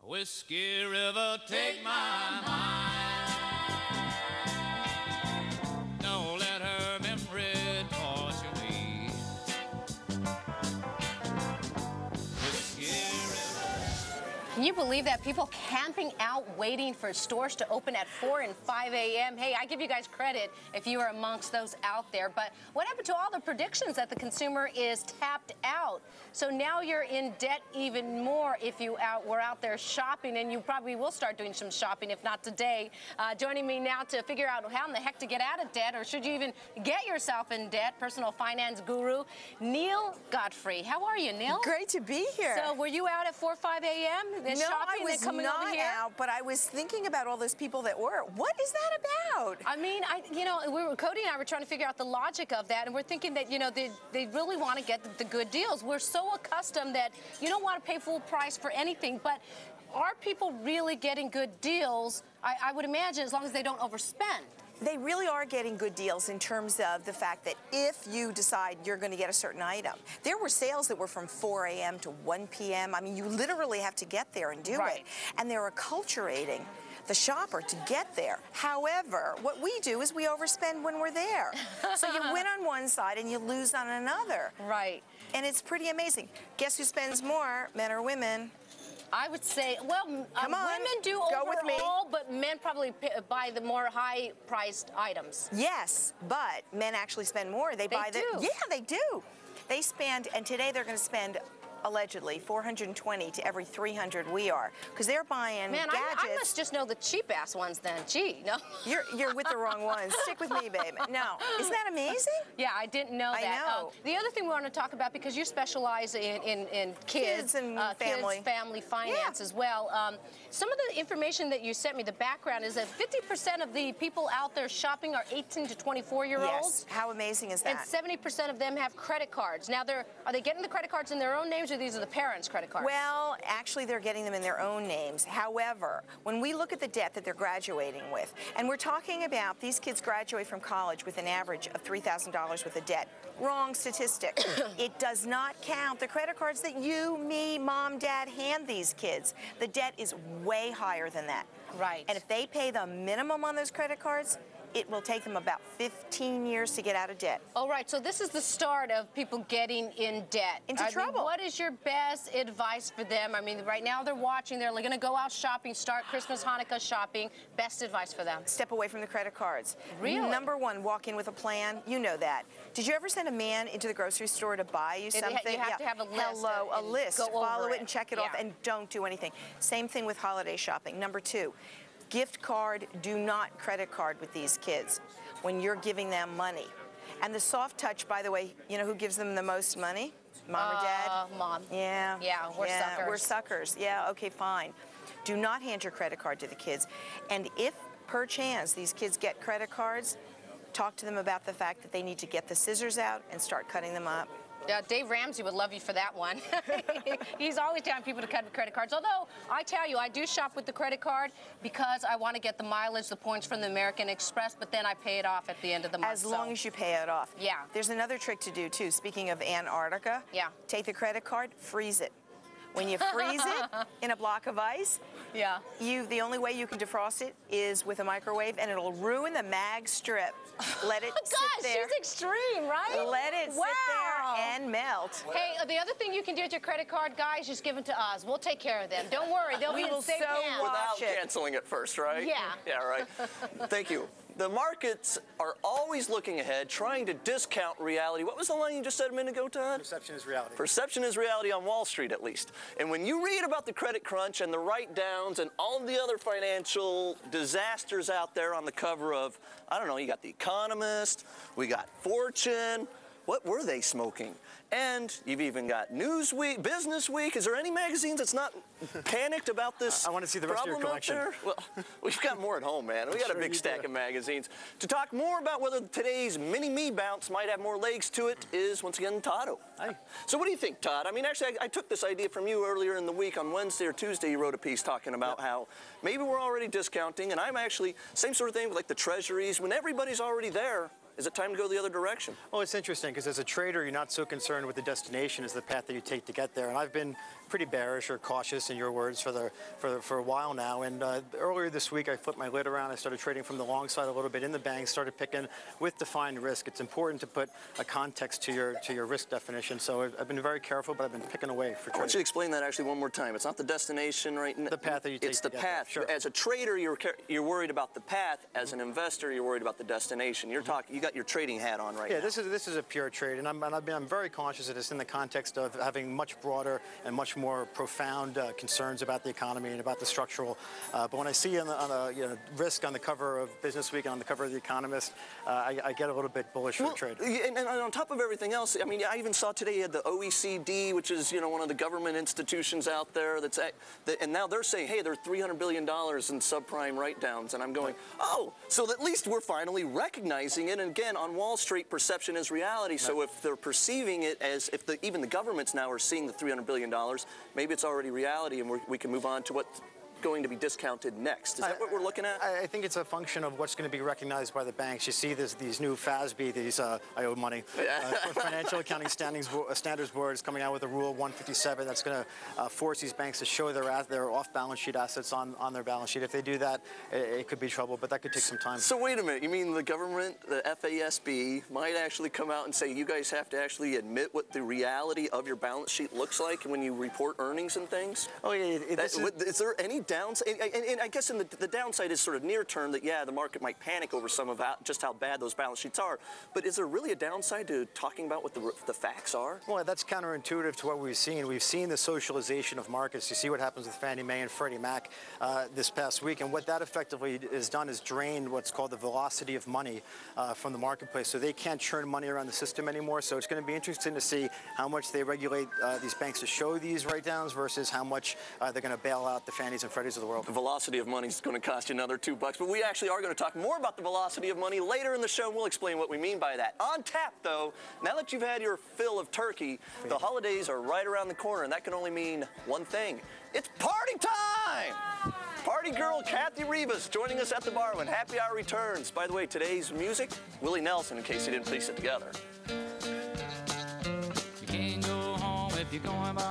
Whiskey River, take my mind. Don't let her memory torture me. Whiskey River. Can you believe that? People camping out waiting for stores to open at 4 and 5 a.m. Hey, I give you guys credit if you are amongst those out there. But what happened to all the predictions that the consumer is tapped out? So now you're in debt even more if you were out there shopping, and you probably will start doing some shopping, if not today. Joining me now to figure out how in the heck to get out of debt, or should you even get yourself in debt, personal finance guru, Neale Godfrey. How are you, Neale? Great to be here. So were you out at 4 or 5 a.m.? No, I was not out, but I was thinking about all those people that were. What is that about? I mean, Cody and I were trying to figure out the logic of that, and we're thinking that, they really want to get the good deals. We're so accustomed that you don't want to pay full price for anything, but are people really getting good deals? I would imagine, as long as they don't overspend. They really are getting good deals in terms of the fact that if you decide you're going to get a certain item. There were sales that were from 4 a.m. to 1 p.m. I mean, you literally have to get there and do it. And they're acculturating the shopper to get there. However, what we do is we overspend when we're there. So you win on one side and you lose on another. Right. And it's pretty amazing. Guess who spends more, men or women? I would say, well, women do overall, but men probably buy the more high-priced items. Yes, but men actually spend more. They buy the. Yeah, they do. They spend, and today they're going to spend, allegedly, $420 to every 300 we are, because they're buying gadgets. I must just know the cheap-ass ones then. Gee, no. You're with the wrong ones. Stick with me, babe. No. Isn't that amazing? Yeah, I didn't know that. I know. The other thing we want to talk about, because you specialize in kids and family. Kids, family finance as well. Some of the information that you sent me, the background, is that 50% of the people out there shopping are 18 to 24-year-olds. Yes. How amazing is that? And 70% of them have credit cards. Now, are they getting the credit cards in their own names, or these are the parents' credit cards? Well, actually, they're getting them in their own names. However, when we look at the debt that they're graduating with, and we're talking about these kids graduate from college with an average of $3,000 worth of debt. Wrong statistic. It does not count the credit cards that you, me, mom, dad hand these kids. The debt is way higher than that. Right. And if they pay the minimum on those credit cards, it will take them about 15 years to get out of debt. All right, so this is the start of people getting in debt. Into trouble. What is your best advice for them? I mean, right now they're watching, they're going to go out shopping, start Christmas, Hanukkah shopping. Best advice for them? Step away from the credit cards. Really? Number one, walk in with a plan. You know that. Did you ever send a man into the grocery store to buy you something? You have to have a list. Hello, a list. Follow it and check it off, Yeah. and don't do anything. Same thing with holiday shopping. Number two, gift card, do not credit card with these kids when you're giving them money. And the soft touch, by the way, you know who gives them the most money? Mom or dad? Mom. Yeah. Yeah, we're suckers. We're suckers. Yeah, okay, fine. Do not hand your credit card to the kids. And if, per chance, these kids get credit cards, talk to them about the fact that they need to get the scissors out and start cutting them up. Dave Ramsey would love you for that one. He's always telling people to cut credit cards. Although, I tell you, I do shop with the credit card because I want to get the mileage, the points from the American Express, but then I pay it off at the end of the month. As long as you pay it off. Yeah. There's another trick to do, too. Speaking of Antarctica, take the credit card, freeze it. When you freeze it in a block of ice, the only way you can defrost it is with a microwave, and it'll ruin the mag strip. Let it sit there. She's extreme, right? Let it sit there and melt. Hey, the other thing you can do with your credit card, guys, just give them to us. We'll take care of them. Don't worry, they'll be in safe hands. Without canceling it first, right? Yeah. Yeah, right. Thank you. The markets are always looking ahead, trying to discount reality. What was the line you just said a minute ago, Todd? Perception is reality. Perception is reality on Wall Street, at least. And when you read about the credit crunch and the write-downs and all of the other financial disasters out there on the cover of, I don't know, you got The Economist, we got Fortune. What were they smoking? And you've even got Newsweek, Business Week. Is there any magazines that's not panicked about this? I want to see the rest of your collection. Well, we've got more at home, man. We got a big stack of magazines. To talk more about whether today's mini-me bounce might have more legs to it is, once again, Todd. Hi. So what do you think, Todd? I mean, actually, I took this idea from you earlier in the week. On Wednesday or Tuesday, you wrote a piece talking about how maybe we're already discounting, and I'm actually, same sort of thing with like the treasuries. When everybody's already there, is it time to go the other direction? Well, it's interesting because as a trader, you're not so concerned with the destination as the path that you take to get there. And I've been pretty bearish or cautious, in your words, for a while now. And earlier this week, I flipped my lid around. I started trading from the long side a little bit in the bank. Started picking with defined risk. It's important to put a context to your risk definition. So I've been very careful, but I've been picking away for trading. I want you to explain that actually one more time. It's not the destination, right? The path that you take. It's the path. Sure. As a trader, you're worried about the path. As an investor, you're worried about the destination. You're talking. You got your trading hat on right now. Yeah, this is a pure trade, and I'm very conscious of this in the context of having much broader and much more profound concerns about the economy and about the structural. But when I see on a risk on the cover of Business Week and on the cover of The Economist, I get a little bit bullish for the trade. And on top of everything else, I mean, I even saw today you had the OECD, which is one of the government institutions out there and now they're saying, hey, they're $300 billion in subprime write-downs, and I'm going, oh, so at least we're finally recognizing it. And again, on Wall Street, perception is reality. So if they're perceiving it as even the governments now are seeing the $300 billion, maybe it's already reality, and we can move on to what's going to be discounted next. Is that what we're looking at? I think it's a function of what's going to be recognized by the banks. You see these new FASB, these I owe money. Financial Accounting Standards Board is coming out with a Rule 157 that's going to force these banks to show their off-balance sheet assets on their balance sheet. If they do that, it could be trouble, but that could take some time. So wait a minute. You mean the government, the FASB, might actually come out and say you guys have to actually admit what the reality of your balance sheet looks like when you report earnings and things? Oh, yeah. Is there any downside? And I guess the downside is sort of near term that, yeah, the market might panic over some of just how bad those balance sheets are. But is there really a downside to talking about what the facts are? Well, that's counterintuitive to what we've seen. We've seen the socialization of markets. You see what happens with Fannie Mae and Freddie Mac this past week. And what that effectively has done is drained what's called the velocity of money from the marketplace. So they can't churn money around the system anymore. So it's going to be interesting to see how much they regulate these banks to show these write-downs versus how much they're going to bail out the Fannies and Freddies of the world. The velocity of money is going to cost you another $2, but we actually are going to talk more about the velocity of money later in the show, and we'll explain what we mean by that. On tap, though, now that you've had your fill of turkey, the holidays are right around the corner, and that can only mean one thing. It's party time! Party girl Kathy Rivas joining us at the bar when Happy Hour returns. By the way, today's music, Willie Nelson, in case you didn't piece it together. You can't go home if you're going by